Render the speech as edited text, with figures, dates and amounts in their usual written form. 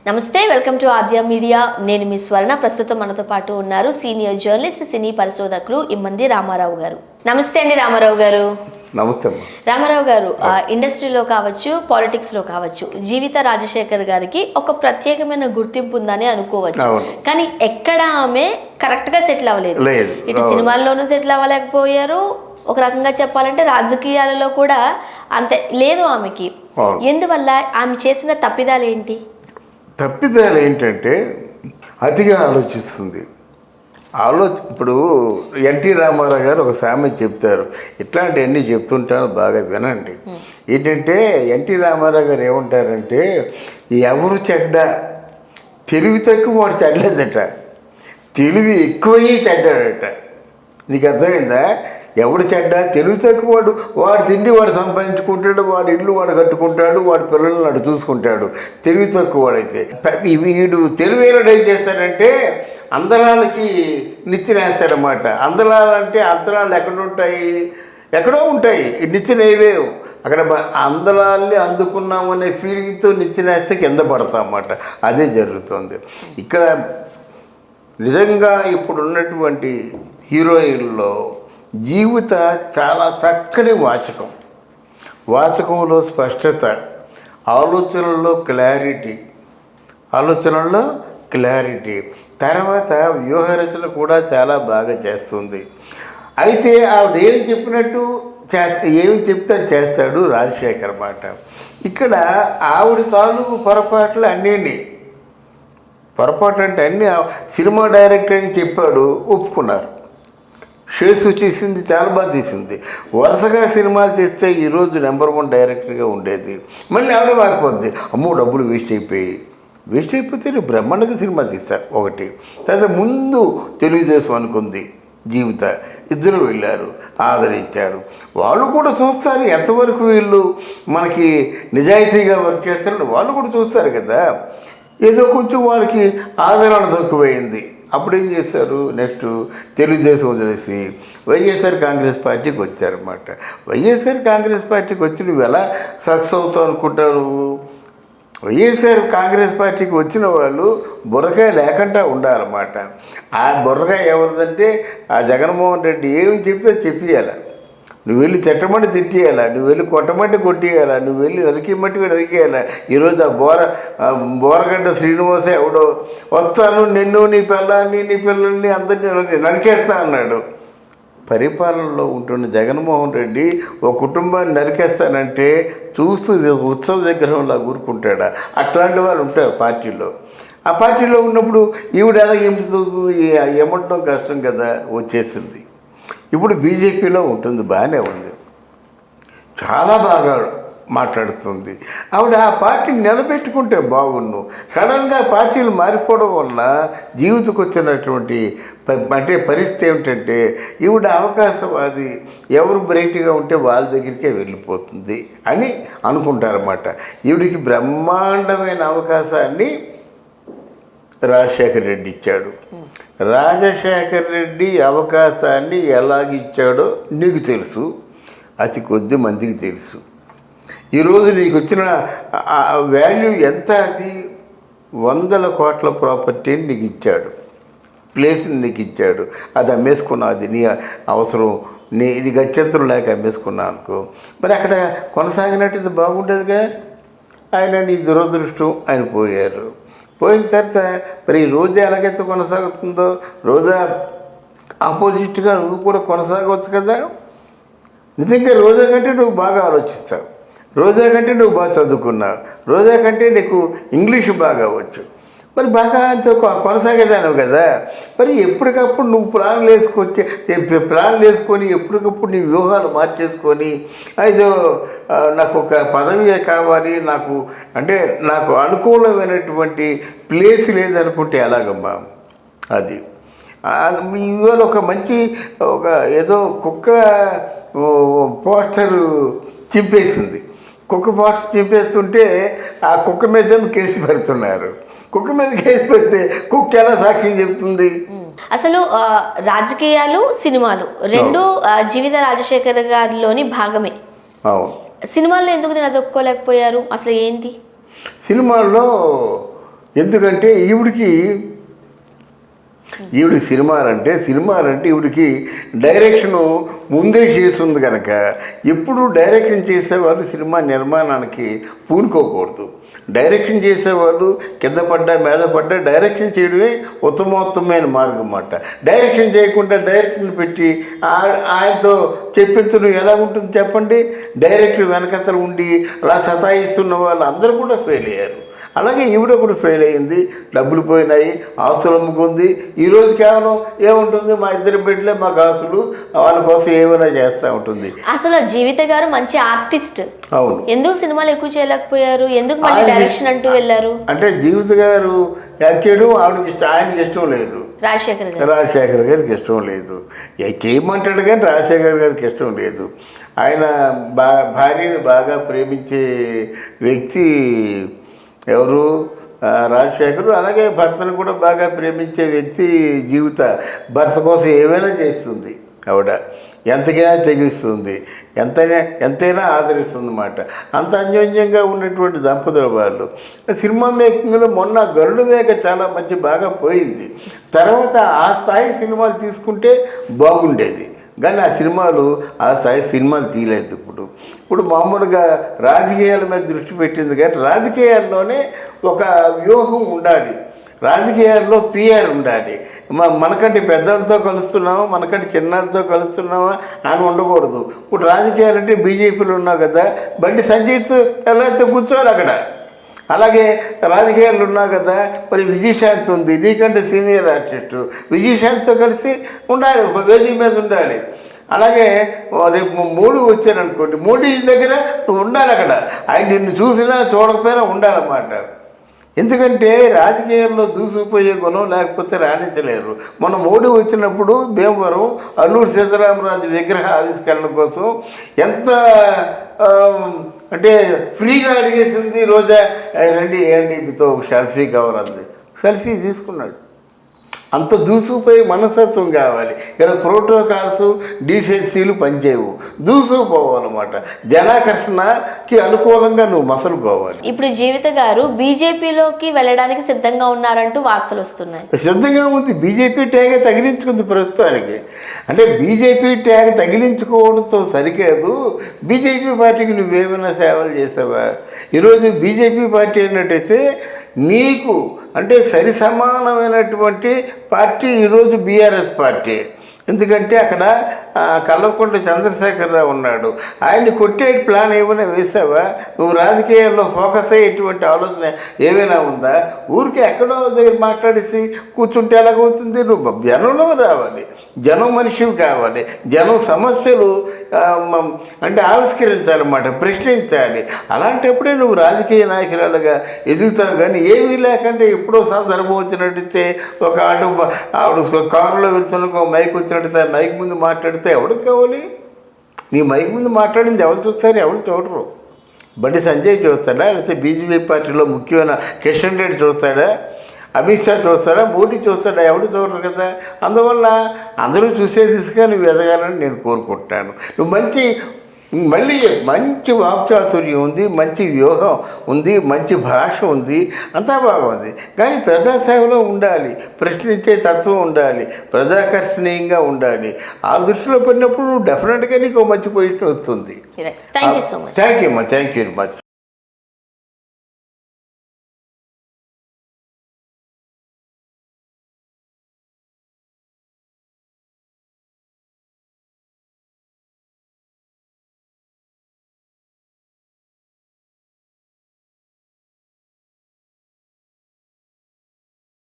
నమస్తే, welcome to Aadya media. నేను మీ స్వర్ణ. ప్రస్తుతం మనతో పాటు ఉన్నారు సీనియర్ జర్నలిస్ట్, సినీ పరిశోధకులు ఇమ్మంది రామారావు గారు. నమస్తే అండి రామారావు గారు. నమస్తే రామారావు గారు, ఇండస్ట్రీలో కావచ్చు, పాలిటిక్స్ లో కావచ్చు, జీవిత రాజశేఖర్ గారికి ఒక ప్రత్యేకమైన గుర్తింపు ఉందని అనుకోవచ్చు. కానీ ఎక్కడ ఆమె కరెక్ట్ గా సెటిల్ అవ్వలేదు. ఇటు సినిమాల్లోనూ సెటిల్ అవ్వలేకపోయారు, ఒక రకంగా చెప్పాలంటే రాజకీయాలలో కూడా అంతే లేదు ఆమెకి. ఎందువల్ల? ఆమె చేసిన తప్పిదాలు ఏంటి? తప్పిదాలు ఏంటంటే అతిగా ఆలోచిస్తుంది. ఇప్పుడు ఎన్టీ రామారావు గారు ఒక సామెత చెప్తారు, ఇట్లాంటివన్నీ చెప్తుంటాను బాగా వినండి. ఏంటంటే ఎన్టీ రామారావు గారు ఏమంటారంటే, ఎవరు చెడ్డ, తెలివి తక్కువ వాడు చెడ్డలేదట, తెలివి ఎక్కువయ్యి చెడ్డాడట. నీకు అర్థమైందా? ఎవడు చెడ్డ, తెలివి తక్కువ వాడు తిండి వాడు సంపాదించుకుంటాడు, వాడు ఇల్లు వాడు కట్టుకుంటాడు, వాడు పిల్లల్ని వాడు చూసుకుంటాడు. తెలివి తక్కువ వాడైతే. వీడు తెలివైనడు ఏం చేస్తాడంటే అందరాలకి నిచ్చినేస్తాడనమాట. అందరాలంటే అంతరాలు ఎక్కడుంటాయి? ఎక్కడో ఉంటాయి, నిచ్చినేయలేవు. అక్కడ అందరాల్ని అందుకున్నామనే ఫీలింగ్తో నిచ్చినేస్తే కింద పడతామన్నమాట. అదే జరుగుతుంది ఇక్కడ. నిజంగా ఇప్పుడున్నటువంటి హీరోయిన్లో జీవిత చాలా చక్కని వాచకంలో స్పష్టత, ఆలోచనల్లో క్లారిటీ, తర్వాత వ్యూహరచన కూడా చాలా బాగా చేస్తుంది. అయితే ఆవిడ ఏం చెప్తే చేస్తాడు రాజశేఖర్ మాట. ఇక్కడ ఆవిడ తాలూకు పొరపాట్లు పొరపాట్లు అంటే అన్నీ సినిమా డైరెక్టర్ అని చెప్పాడు, ఒప్పుకున్నారు. షేర్స్ చేసింది, చాలా బాగా తీసింది. వరుసగా సినిమాలు చేస్తే ఈరోజు నెంబర్ 1 డైరెక్టర్గా ఉండేది. మళ్ళీ ఆవిడే మారిపోద్ది. అమ్మో డబ్బులు వేస్ట్ అయిపోతే నేను బ్రహ్మాండంగా సినిమా తీస్తా ఒకటి. తర్వాత ముందు తెలుగుదేశం అనుకుంది జీవిత, ఇద్దరు వెళ్ళారు, ఆదరించారు. వాళ్ళు కూడా చూస్తారు ఎంతవరకు వీళ్ళు మనకి నిజాయితీగా వర్క్ చేస్తారని వాళ్ళు కూడా చూస్తారు కదా. ఏదో కొంచెం వాళ్ళకి ఆదరణ తక్కువైంది. అప్పుడేం చేశారు? నెక్స్ట్ తెలుగుదేశం వదిలేసి వైఎస్ఆర్ కాంగ్రెస్ పార్టీకి వచ్చారన్నమాట. వైఎస్ఆర్ కాంగ్రెస్ పార్టీకి వచ్చి నువ్వు ఎలా సక్సెస్ అవుతావు అనుకుంటావు? వైఎస్ఆర్ కాంగ్రెస్ పార్టీకి వచ్చిన వాళ్ళు బుర్రకాయ లేకుండా ఉండాలన్నమాట. ఆ బుర్రకాయ ఎవరిదంటే ఆ జగన్మోహన్ రెడ్డి ఏమి చెప్తే చెప్పియాల. నువ్వు వెళ్ళి తిట్టమంటే తిట్టేయాలా, నువ్వు వెళ్ళి కొట్టమంటే కొట్టేయాలా, నువ్వు వెళ్ళి నరికిమంటే నరికేయాలా. ఈరోజు ఆ బోరగడ్డ శ్రీనివాస ఎవడో వస్తాను, నిన్ను నీ పిల్లల్ని అందరినీ నరికేస్తా అన్నాడు. పరిపాలనలో ఉంటున్న జగన్మోహన్ రెడ్డి ఒక కుటుంబాన్ని నరికేస్తానంటే చూస్తూ ఉత్సవ విగ్రహంలా కూరుకుంటాడా? అట్లాంటి వాళ్ళు ఉంటారు పార్టీలో. ఆ పార్టీలో ఉన్నప్పుడు ఈవిడ ఎలా ఏమంటడం కష్టం కదా, వచ్చేసింది. ఇప్పుడు బీజేపీలో ఉంటుంది, బాగానే ఉంది, చాలా బాగా మాట్లాడుతుంది ఆవిడ. ఆ పార్టీని నిలబెట్టుకుంటే బాగున్ను. సడన్గా పార్టీలు మారిపోవడం వల్ల జీవితకు వచ్చినటువంటి పరిస్థితి ఏమిటంటే ఈవిడ అవకాశవాది, ఎవరు బ్రైట్గా ఉంటే వాళ్ళ దగ్గరికే వెళ్ళిపోతుంది అని అనుకుంటారన్నమాట. ఈవిడికి బ్రహ్మాండమైన అవకాశాన్ని రాజశేఖర్ రెడ్డి ఇచ్చాడు. రాజశేఖర్ రెడ్డి అవకాశాన్ని ఎలాగిచ్చాడో నీకు తెలుసు, అతి కొద్ది మందికి తెలుసు. ఈరోజు నీకు వచ్చిన వాల్యూ ఎంత? అది 100 కోట్ల ప్రాపర్టీని నీకు ఇచ్చాడు, ప్లేస్ని నీకు ఇచ్చాడు. అది అమ్మేసుకున్నావు, అది నీ అవసరం, నీ గత్యంతరం లేక అమ్మేసుకున్నావు అనుకో. మరి అక్కడ కొనసాగినట్టు బాగుండేదిగా. ఆయన నీ దురదృష్టం, ఆయన పోయారు. పోయిన తర్వాత మరి రోజా ఎలాగైతే కొనసాగుతుందో, రోజా ఆపోజిట్గా నువ్వు కూడా కొనసాగవచ్చు కదా. నిజంగా రోజా కంటే నువ్వు బాగా ఆలోచిస్తావు, రోజా కంటే నువ్వు బాగా చదువుకున్నావు, రోజా కంటే నీకు ఇంగ్లీషు బాగా వచ్చు. మరి బాగా అంత కొనసాగేదాను కదా. మరి ఎప్పటికప్పుడు నువ్వు ప్లాన్లు వేసుకొని ఎప్పటికప్పుడు నీ వ్యూహాలు మార్చేసుకొని, అయితే నాకు ఒక పదవి కావాలి, నాకు అనుకూలమైనటువంటి ప్లేస్ లేదనుకుంటే ఎలాగమ్మా? అది ఇవాళ ఏదో కుక్క పోస్టర్ చింపేసింది. కుక్క పోస్టర్ చింపేస్తుంటే ఆ కుక్క మీద కేసు పెడుతున్నారు. కుక్క మీద కేసు పెడితే కుక్క ఎలా సాక్ష్యం చెప్తుంది? అసలు రాజకీయాలు, సినిమాలు రెండు జీవిత రాజశేఖర్ గారిలోని భాగమే. సినిమాల్లో ఎందుకు నేను అది ఒప్పుకోలేకపోయారు? అసలు ఏంటి? సినిమాల్లో ఎందుకంటే ఈవిడికి సినిమాలంటే ఈవిడికి డైరెక్షను ముందే చేస్తుంది కనుక ఎప్పుడు డైరెక్షన్ చేసేవాళ్ళు సినిమా నిర్మాణానికి పూనుకోకూడదు. డైరెక్షన్ చేసేవాళ్ళు కింద పడ్డా మీద పడ్డా డైరెక్షన్ చేయడమే ఉత్తమోత్తమైన మార్గం అన్నమాట. డైరెక్షన్ చేయకుండా డైరెక్టర్ని పెట్టి ఆయనతో చెప్పించడం ఎలా ఉంటుంది చెప్పండి? డైరెక్టర్ వెనకతలు ఉండి అలా సతాయిస్తున్న వాళ్ళు అందరూ కూడా ఫెయిల్ అయ్యారు. అలాగే ఈవిడ కూడా ఫెయిల్ అయ్యింది, డబ్బులు పోయినాయి, ఆస్తులు అమ్ముకుంది. ఈరోజు కేవలం ఏముంటుంది, మా ఇద్దరి బిడ్డలే మాకు ఆస్తులు, వాళ్ళ కోసం ఏమైనా చేస్తూ ఉంటుంది. అసలు జీవిత గారు మంచి ఆర్టిస్ట్, అవును, ఎందుకు సినిమాలు ఎక్కువ చేయలేకపోయారు? ఎందుకు మళ్ళీ డైరెక్షన్ అంటూ వెళ్ళారు? అంటే జీవిత గారు యాక్ట్ చేయడం ఆయనకి ఇష్టం లేదు, రాజశేఖర్ గారికి ఇష్టం లేదు. చేయమంటాడు కానీ రాజశేఖర్ గారికి ఇష్టం లేదు. ఆయన భార్యని బాగా ప్రేమించే వ్యక్తి ఎవరు? రాజశేఖర్. అలాగే భర్తను కూడా బాగా ప్రేమించే వ్యక్తి జీవిత. భర్త కోసం ఏమైనా చేస్తుంది ఆవిడ, ఎంతకైనా తెగిస్తుంది, ఎంతైనా ఆదరిస్తుంది అన్నమాట. అంత అన్యోన్యంగా ఉన్నటువంటి దంపతులు వాళ్ళు. సినిమా మేకింగ్లో మొన్న గరుడు మేక చాలా బాగా పోయింది. తర్వాత ఆ స్థాయి సినిమాలు తీసుకుంటే బాగుండేది, కానీ ఆ స్థాయి సినిమాలు తీయలేదు. ఇప్పుడు మామూలుగా రాజకీయాల మీద దృష్టి పెట్టింది, కానీ రాజకీయాల్లోనే ఒక వ్యూహం ఉండాలి, రాజకీయాల్లో పిఆర్ ఉండాలి. మనకంటే పెద్దలతో కలుస్తున్నామా, మనకంటే చిన్నలతో కలుస్తున్నామా అని ఉండకూడదు. ఇప్పుడు రాజకీయాలంటే బీజేపీలో ఉన్నావు కదా, బండి సంజయ్తో ఎవరైతే కూర్చోవాలి అక్కడ. అలాగే రాజకీయాలు ఉన్నావు కదా, మరి విజయశాంతి ఉంది, నీకంటే సీనియర్ ఆర్టిస్ట్, విజయశాంతితో కలిసి ఉండాలి, ఒక వేదిక మీద ఉండాలి. అలాగే రేపు మోడీ వచ్చారనుకోండి, మోడీ దగ్గర నువ్వు ఉండాలి అక్కడ. ఆయన నిన్ను చూసినా చూడకపోయినా ఉండాలన్నమాట. ఎందుకంటే రాజకీయాల్లో దూసుకుపోయే గుణం లేకపోతే రాణించలేరు. మన మోడీ వచ్చినప్పుడు భీమవరం అల్లూరి సీతారామరాజు విగ్రహ ఆవిష్కరణ కోసం ఎంత అంటే ఫ్రీగా అడిగేసింది. రోజా రండి ఏంటి మీతో సెల్ఫీ కావాలంది, సెల్ఫీ తీసుకున్నాడు. అంత దూసుకుపోయి మనస్తత్వం కావాలి. ఇక్కడ ప్రోటోకాల్స్ డీసెన్సీలు పనిచేయవు, దూసుకుపోవాలన్నమాట. జనాకర్షణకి అనుకూలంగా నువ్వు మసలుకోవాలి. ఇప్పుడు జీవిత గారు బీజేపీలోకి వెళ్ళడానికి సిద్ధంగా ఉన్నారంటూ వార్తలు వస్తున్నాయి. సిద్ధంగా ఉంది, బీజేపీ ట్యాగ్ తగిలించుకుంది ప్రస్తుతానికి. అంటే బీజేపీ ట్యాగ్ తగిలించుకోవడంతో సరికాదు, బీజేపీ పార్టీకి నువ్వేమైనా సేవలు చేసావా? ఈరోజు బీజేపీ పార్టీ అన్నట్టయితే నీకు అంటే సరి సమానమైనటువంటి పార్టీ ఈరోజు బీఆర్ఎస్ పార్టీ. ఎందుకంటే అక్కడ కల్వకుంట్ల చంద్రశేఖరరావు ఉన్నాడు, ఆయన్ని కొట్టే ప్లాన్ ఏమైనా వేసావా? నువ్వు రాజకీయాల్లో ఫోకస్ అయ్యేటువంటి ఆలోచన ఏమైనా ఉందా? ఊరికే ఎక్కడో దగ్గర మాట్లాడేసి కూర్చుంటే ఎలాగవుతుంది? నువ్వు జనంలో రావాలి, జనం మనిషివి కావాలి, జనం సమస్యలు అంటే ఆవిష్కరించాలన్నమాట, ప్రశ్నించాలి. అలాంటప్పుడే నువ్వు రాజకీయ నాయకురాలుగా ఎదుగుతావు. కానీ ఏమీ లేకంటే ఎప్పుడో సందర్భం వచ్చినట్టయితే ఒక ఆవిడ కారులో వెళ్తున్న మైక్ వచ్చినట్టు మైక్ ముందు మాట్లాడితే ఎవరికి కావాలి? నీ మైక్ ముందు మాట్లాడింది ఎవరు చూస్తారు? ఎవరు చూడరు. బండి సంజయ్ చూస్తాడా, లేకపోతే బీజేపీ పార్టీలో ముఖ్యమైన కిషన్ రెడ్డి చూస్తాడా, అమిత్ షా చూస్తాడా, మోడీ చూస్తాడా? ఎవరు చూడరు కదా. అందువల్ల అందరూ చూసే దిశగా నువ్వు ఎదగాలని నేను కోరుకుంటున్నాను. నువ్వు మళ్ళీ మంచి వాక్చాతుర్యం ఉంది, మంచి వ్యూహం ఉంది, మంచి భాష ఉంది, అంతా బాగుంది. కానీ ప్రజాసేవలో ఉండాలి, ప్రశ్నించే తత్వం ఉండాలి, ప్రజాకర్షణీయంగా ఉండాలి. ఆ దృష్టిలో పడినప్పుడు నువ్వు డెఫినెట్గా నీకు మంచి పొజిషన్ వస్తుంది. Thank you so much. Thank you అమ్మా, థ్యాంక్ యూ వెరీ మచ్.